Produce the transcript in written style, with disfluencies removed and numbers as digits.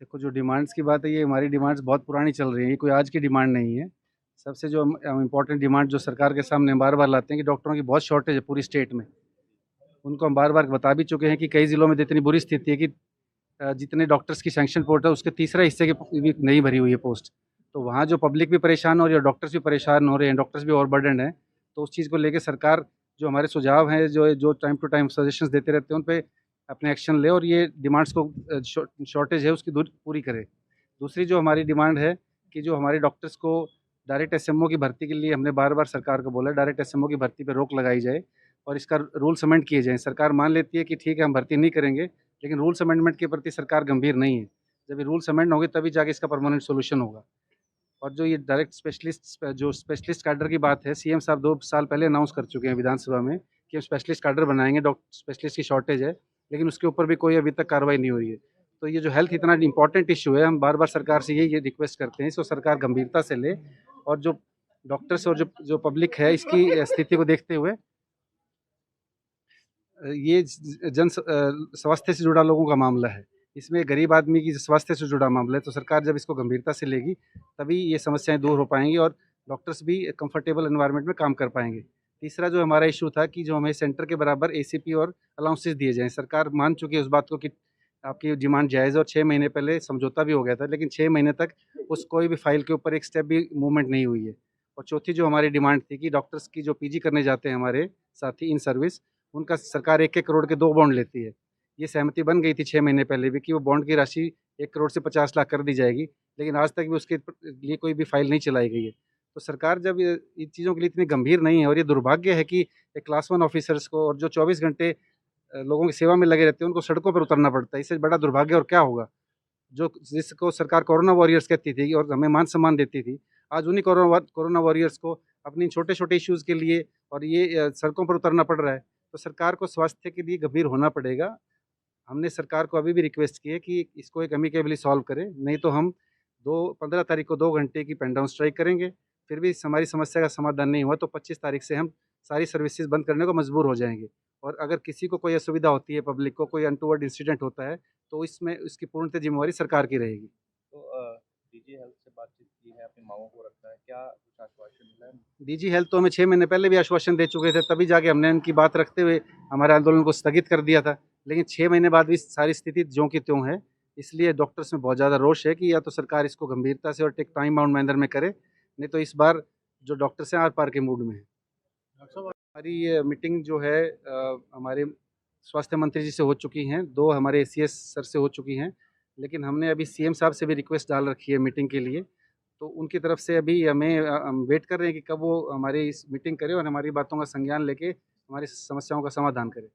देखो, जो डिमांड्स की बात है, ये हमारी डिमांड्स बहुत पुरानी चल रही हैं, ये कोई आज की डिमांड नहीं है। सबसे जो इम्पोर्टेंट डिमांड जो सरकार के सामने हम बार-बार लाते हैं कि डॉक्टरों की बहुत शॉर्टेज है पूरी स्टेट में। उनको हम बार-बार बता भी चुके हैं कि कई ज़िलों में तो इतनी बुरी स्थिति है कि जितने डॉक्टर्स की सैंक्शन पोस्ट है, उसके तीसरे हिस्से की भी नहीं भरी हुई है पोस्ट। तो वहाँ जो पब्लिक भी परेशान हो रही है, डॉक्टर्स भी परेशान हो रहे हैं, डॉक्टर्स भी ओवरबर्डन्ड हैं। तो उस चीज़ को लेके सरकार जो हमारे सुझाव हैं, जो जो टाइम टू टाइम सजेशंस देते रहते हैं, उन पे अपने एक्शन ले और ये डिमांड्स को शॉर्टेज है उसकी दूर पूरी करे। दूसरी जो हमारी डिमांड है कि जो हमारे डॉक्टर्स को डायरेक्ट एसएमओ की भर्ती के लिए हमने बार-बार सरकार को बोला है, डायरेक्ट एसएमओ की भर्ती पे रोक लगाई जाए और इसका रूल्स अमेंड किए जाएँ। सरकार मान लेती है कि ठीक है, हम भर्ती नहीं करेंगे, लेकिन रूल्स अमेंडमेंट के प्रति सरकार गंभीर नहीं है। जब ये रूल्स अमेंड होंगे तभी जाके इसका परमानेंट सॉल्यूशन होगा। और जो ये डायरेक्ट स्पेशलिस्ट कैडर की बात है, सीएम साहब 2 साल पहले अनाउंस कर चुके हैं विधानसभा में कि हम स्पेशलिस्ट कैडर बनाएँगे, स्पेशलिस्ट की शॉर्टेज है, लेकिन उसके ऊपर भी कोई अभी तक कार्रवाई नहीं हो रही है। तो ये जो हेल्थ इतना इम्पोर्टेंट इश्यू है, हम बार-बार सरकार से यही ये रिक्वेस्ट करते हैं, इसको सरकार गंभीरता से ले और जो डॉक्टर्स और जो जो पब्लिक है, इसकी स्थिति को देखते हुए ये स्वास्थ्य से जुड़ा लोगों का मामला है। इसमें गरीब आदमी की स्वास्थ्य से जुड़ा मामला है, तो सरकार जब इसको गंभीरता से लेगी, तभी ये समस्याएँ दूर हो पाएँगी और डॉक्टर्स भी कंफर्टेबल एनवायरनमेंट में काम कर पाएँगे। तीसरा जो हमारा इश्यू था कि जो हमें सेंटर के बराबर एसीपी और अलाउंसेस दिए जाएँ। सरकार मान चुकी है उस बात को कि आपकी डिमांड जायज़ है और 6 महीने पहले समझौता भी हो गया था, लेकिन 6 महीने तक उस कोई भी फाइल के ऊपर एक स्टेप भी मूवमेंट नहीं हुई है। और चौथी जो हमारी डिमांड थी कि डॉक्टर्स की जो पीजी करने जाते हैं हमारे साथी इन सर्विस, उनका सरकार 1-1 करोड़ के 2 बॉन्ड लेती है। ये सहमति बन गई थी 6 महीने पहले भी कि वो बॉन्ड की राशि 1 करोड़ से 50 लाख कर दी जाएगी, लेकिन आज तक भी उसके लिए कोई भी फाइल नहीं चलाई गई है। तो सरकार जब इन चीज़ों के लिए इतनी गंभीर नहीं है और ये दुर्भाग्य है कि एक क्लास 1 ऑफ़िसर्स को और जो 24 घंटे लोगों की सेवा में लगे रहते हैं, उनको सड़कों पर उतरना पड़ता है। इससे बड़ा दुर्भाग्य और क्या होगा? जो जिसको सरकार कोरोना वॉरियर्स कहती थी और हमें मान-सम्मान देती थी, आज उन्हीं कोरोना वॉरियर्स को अपनी छोटे-छोटे इश्यूज़ के लिए और ये सड़कों पर उतरना पड़ रहा है। तो सरकार को स्वास्थ्य के लिए गंभीर होना पड़ेगा। हमने सरकार को अभी भी रिक्वेस्ट की है कि इसको एक एमिकेबली सॉल्व करें, नहीं तो हम 15 तारीख को 2 घंटे की पेन डाउन स्ट्राइक करेंगे। फिर भी हमारी समस्या का समाधान नहीं हुआ तो 25 तारीख से हम सारी सर्विसेज़ बंद करने को मजबूर हो जाएँगे। और अगर किसी को कोई असुविधा होती है, पब्लिक को कोई अनटोवर्ड इंसिडेंट होता है, तो इसमें उसकी पूर्णतः ज़िम्मेवारी सरकार की रहेगी। तो डीजी हेल्थ से बातचीत की है, अपनी माँगों को रखा है, क्या कुछ आश्वासन मिला है? डीजी हेल्थ तो हमें 6 महीने पहले भी आश्वासन दे चुके थे, तभी जाके हमने उनकी बात रखते हुए हमारे आंदोलन को स्थगित कर दिया था। लेकिन 6 महीने बाद भी सारी स्थिति ज्यों की त्यों है, इसलिए डॉक्टर्स में बहुत ज़्यादा रोष है कि या तो सरकार इसको गंभीरता से और एक टाइम बाउंड मैनर में करे, नहीं तो इस बार जो डॉक्टर्स हैं आर-पार के मूड में हैं। हमारी ये मीटिंग जो है हमारे स्वास्थ्य मंत्री जी से हो चुकी हैं, 2 हमारे एसीएस सर से हो चुकी हैं, लेकिन हमने अभी सीएम साहब से भी रिक्वेस्ट डाल रखी है मीटिंग के लिए। तो उनकी तरफ से अभी हम वेट कर रहे हैं कि कब वो हमारी इस मीटिंग करें और हमारी बातों का संज्ञान लेके हमारी समस्याओं का समाधान करें।